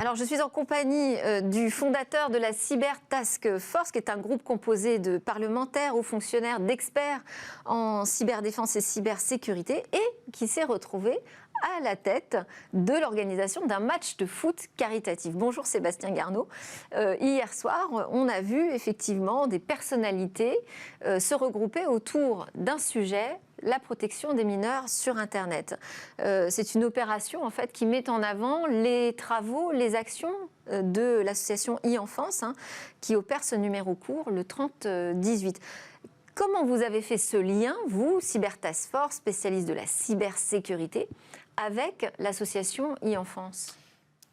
Alors, je suis en compagnie du fondateur de la Cyber Task Force, qui est un groupe composé de parlementaires, hauts fonctionnaires, d'experts en cyberdéfense et cybersécurité, et qui s'est retrouvé à la tête de l'organisation d'un match de foot caritatif. Bonjour Sébastien Garnaud. Hier soir, on a vu effectivement des personnalités se regrouper autour d'un sujet, la protection des mineurs sur Internet. C'est une opération en fait qui met en avant les travaux, les actions de l'association e-Enfance qui opère ce numéro court, le 3018. Comment vous avez fait ce lien, vous, Cyber Task Force, spécialiste de la cybersécurité, avec l'association e-Enfance?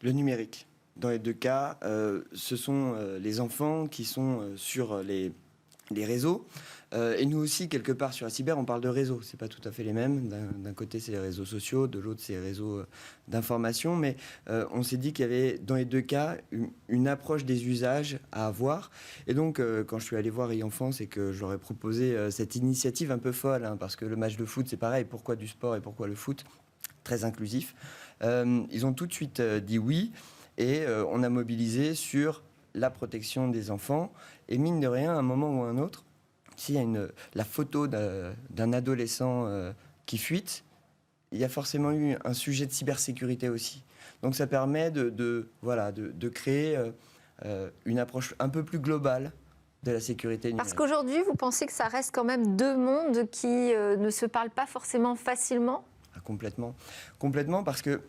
Le numérique. Dans les deux cas, ce sont les enfants qui sont sur les réseaux. Et nous aussi, quelque part, sur la cyber, on parle de réseaux. Ce n'est pas tout à fait les mêmes. D'un côté, c'est les réseaux sociaux, de l'autre, c'est les réseaux d'information. Mais on s'est dit qu'il y avait, dans les deux cas, une approche des usages à avoir. Et donc, quand je suis allé voir e-Enfance et que je leur ai proposé cette initiative un peu folle, parce que le match de foot, c'est pareil. Pourquoi du sport et pourquoi le foot? Très inclusif. Ils ont tout de suite dit oui. Et on a mobilisé sur la protection des enfants. Et mine de rien, à un moment ou à un autre, s'il y a la photo d'un adolescent qui fuite, il y a forcément eu un sujet de cybersécurité aussi. Donc ça permet de créer une approche un peu plus globale de la sécurité numérique. Parce qu'aujourd'hui, vous pensez que ça reste quand même deux mondes qui ne se parlent pas forcément facilement? Complètement. Complètement, parce que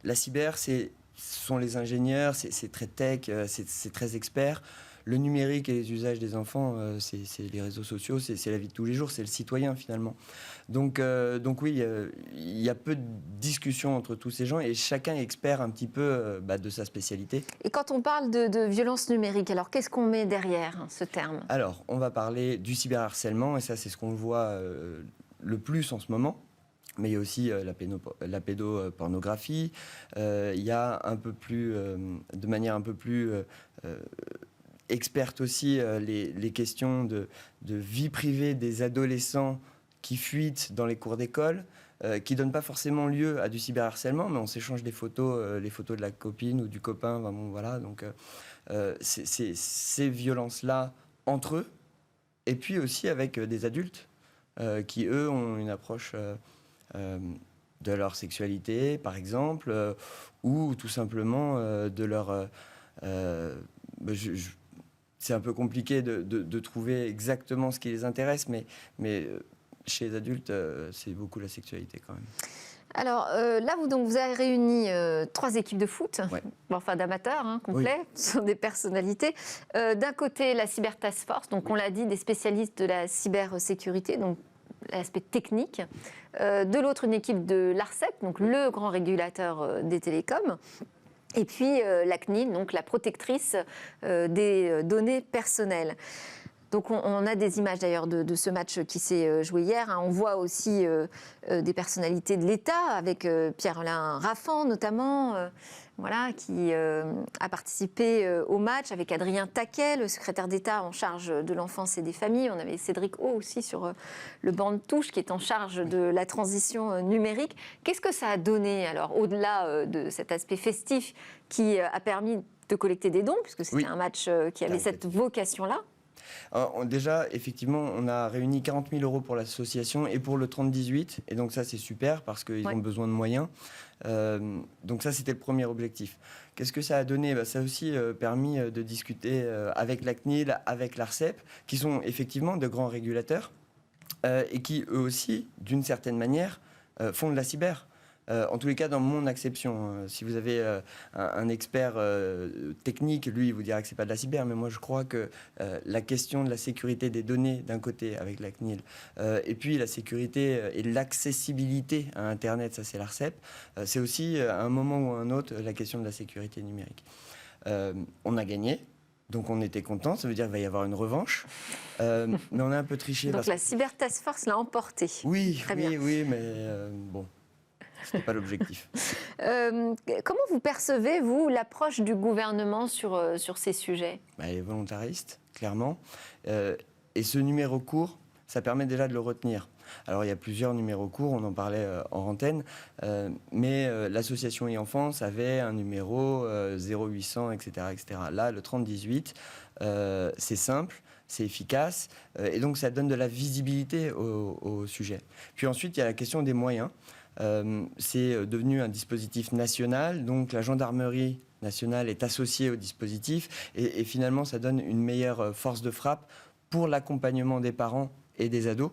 la cyber, ce sont les ingénieurs, c'est très tech, c'est très expert. Le numérique et les usages des enfants, c'est les réseaux sociaux, c'est la vie de tous les jours, c'est le citoyen finalement. Donc oui, il y a peu de discussions entre tous ces gens et chacun est expert un petit peu de sa spécialité. Et quand on parle de violence numérique, alors qu'est-ce qu'on met derrière ce terme? Alors, on va parler du cyberharcèlement et ça, c'est ce qu'on voit le plus en ce moment. Mais il y a aussi la pédopornographie. Il y a un peu plus, de manière un peu plus experte aussi, les questions de vie privée des adolescents qui fuitent dans les cours d'école, qui ne donnent pas forcément lieu à du cyberharcèlement, mais on s'échange des photos, les photos de la copine ou du copain. Bon, voilà, donc ces violences-là entre eux, et puis aussi avec des adultes qui, eux, ont une approche de leur sexualité, par exemple, ou tout simplement de leur... c'est un peu compliqué de trouver exactement ce qui les intéresse, mais chez les adultes, c'est beaucoup la sexualité quand même. Alors là, vous avez réuni 3 équipes de foot, ouais. Enfin d'amateurs complets, oui. Ce sont des personnalités. D'un côté, la Cyber Task Force, donc on l'a dit, des spécialistes de la cybersécurité, donc l'aspect technique. De l'autre, une équipe de l'ARCEP, donc le grand régulateur des télécoms. Et puis la CNIL, donc la protectrice des données personnelles. Donc on a des images d'ailleurs de ce match qui s'est joué hier. On voit aussi des personnalités de l'État, avec Pierre-Alain Raffan notamment, qui a participé au match, avec Adrien Taquet, le secrétaire d'État en charge de l'enfance et des familles. On avait Cédric O aussi sur le banc de touche, qui est en charge de la transition numérique. Qu'est-ce que ça a donné, alors, au-delà de cet aspect festif qui a permis de collecter des dons, puisque c'était un match qui avait cette vocation-là? Alors, déjà, effectivement, on a réuni 40 000 € pour l'association et pour le 3018. Et donc ça, c'est super parce qu'ils ont besoin de moyens. Donc ça, c'était le premier objectif. Qu'est-ce que ça a donné? Ça a aussi permis de discuter avec la CNIL, avec l'ARCEP, qui sont effectivement de grands régulateurs et qui, eux aussi, d'une certaine manière, font de la cyber. En tous les cas, dans mon acception, si vous avez un expert technique, lui, il vous dira que c'est pas de la cyber, mais moi, je crois que la question de la sécurité des données, d'un côté, avec la CNIL, et puis la sécurité et l'accessibilité à Internet, ça, c'est l'ARCEP, c'est aussi, à un moment ou à un autre, la question de la sécurité numérique. On a gagné. Donc on était contents, ça veut dire qu'il va y avoir une revanche, mais on a un peu triché. Donc la Cyber Task Force l'a emporté. Oui, mais bon... Ce n'est pas l'objectif. Comment vous percevez, vous, l'approche du gouvernement sur ces sujets? Elle est volontariste, clairement. Et ce numéro court, ça permet déjà de le retenir. Alors il y a plusieurs numéros courts, on en parlait en antenne, mais l'association e-enfance avait un numéro 0800, etc., etc. Là, le 3018, c'est simple, c'est efficace, et donc ça donne de la visibilité au sujet. Puis ensuite, il y a la question des moyens. C'est devenu un dispositif national, donc la gendarmerie nationale est associée au dispositif, et finalement, ça donne une meilleure force de frappe pour l'accompagnement des parents et des ados.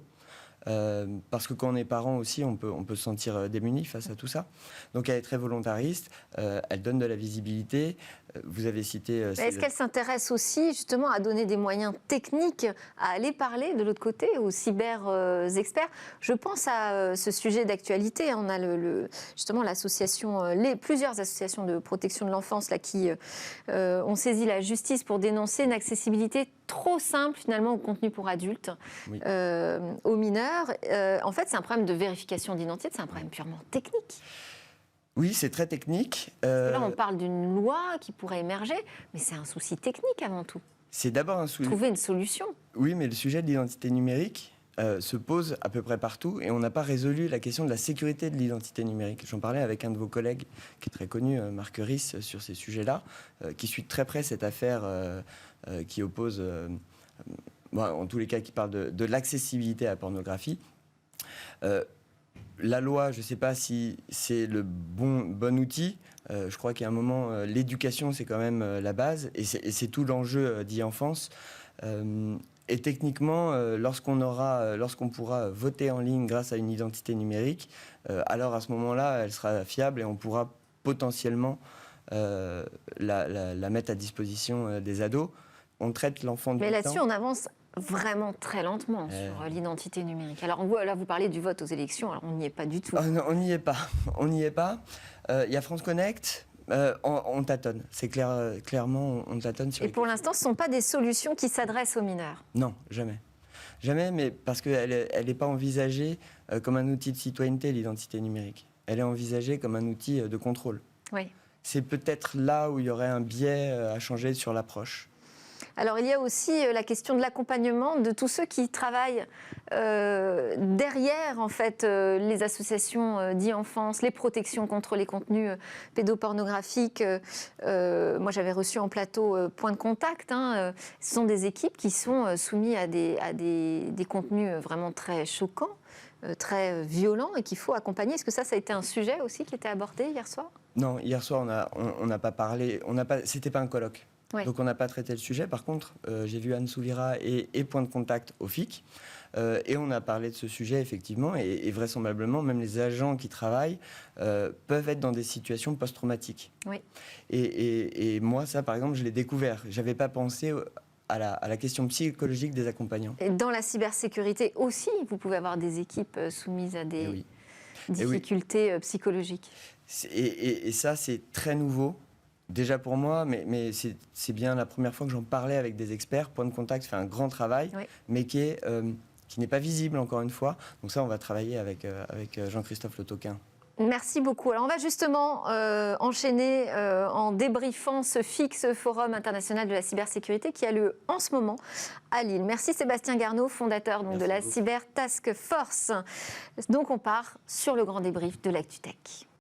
Parce que quand on est parent aussi, on peut se sentir démuni face à tout ça. Donc elle est très volontariste, elle donne de la visibilité. Vous avez cité... Est-ce qu'elle s'intéresse aussi justement à donner des moyens techniques, à aller parler de l'autre côté aux cyber-experts? Je pense à ce sujet d'actualité. On a justement l'association, plusieurs associations de protection de l'enfance là, qui ont saisi la justice pour dénoncer une accessibilité trop simple finalement au contenu pour adultes, oui. Aux mineurs. En fait, c'est un problème de vérification d'identité, c'est un problème purement technique. Oui, c'est très technique. Parce que là, on parle d'une loi qui pourrait émerger, mais c'est un souci technique avant tout. C'est d'abord un souci. Trouver une solution. Oui, mais le sujet de l'identité numérique se pose à peu près partout et on n'a pas résolu la question de la sécurité de l'identité numérique. J'en parlais avec un de vos collègues qui est très connu, Marc Ris, sur ces sujets-là, qui suit de très près cette affaire qui oppose, en tous les cas, qui parle de l'accessibilité à la pornographie. La loi, je ne sais pas si c'est le bon outil. Je crois qu'à un moment, l'éducation, c'est quand même la base. Et c'est tout l'enjeu d'e-enfance. Et techniquement, lorsqu'on pourra voter en ligne grâce à une identité numérique, alors à ce moment-là, elle sera fiable et on pourra potentiellement la mettre à disposition des ados. On traite l'enfant du temps. Mais là-dessus, on avance vraiment très lentement sur l'identité numérique. Alors là, vous parlez du vote aux élections, alors on n'y est pas du tout. Non, on n'y est pas. On n'y est pas. Il y a France Connect. On tâtonne. C'est clairement, on tâtonne sur. Et pour l'instant, ce ne sont pas des solutions qui s'adressent aux mineurs. Non, jamais. Jamais, mais parce qu'elle n'est pas envisagée comme un outil de citoyenneté, l'identité numérique. Elle est envisagée comme un outil de contrôle. Oui. C'est peut-être là où il y aurait un biais à changer sur l'approche. Alors, il y a aussi la question de l'accompagnement de tous ceux qui travaillent derrière, en fait, les associations d'e-enfance, les protections contre les contenus pédopornographiques. Moi, j'avais reçu en plateau Point de Contact. Ce sont des équipes qui sont soumises à des contenus vraiment très choquants, très violents et qu'il faut accompagner. Est-ce que ça a été un sujet aussi qui était abordé hier soir? Non, hier soir, on n'a pas parlé. C'était pas un colloque. Oui. Donc on n'a pas traité le sujet. Par contre, j'ai vu Anne Souvira et Point de Contact au FIC. Et on a parlé de ce sujet, effectivement. Et vraisemblablement, même les agents qui travaillent peuvent être dans des situations post-traumatiques. Oui. Et moi, ça, par exemple, je l'ai découvert. Je n'avais pas pensé à la question psychologique des accompagnants. Et dans la cybersécurité aussi, vous pouvez avoir des équipes soumises à des difficultés psychologiques. Et ça, c'est très nouveau. Déjà pour moi, mais c'est bien la première fois que j'en parlais avec des experts. Point de Contact fait un grand travail, mais qui n'est pas visible, encore une fois. Donc ça, on va travailler avec Jean-Christophe Le Toquin. Merci beaucoup. Alors on va justement enchaîner en débriefant ce Forum international de la cybersécurité qui a lieu en ce moment à Lille. Merci Sébastien Garnaud, fondateur de la Cyber Task Force. Donc on part sur le grand débrief de l'ActuTech.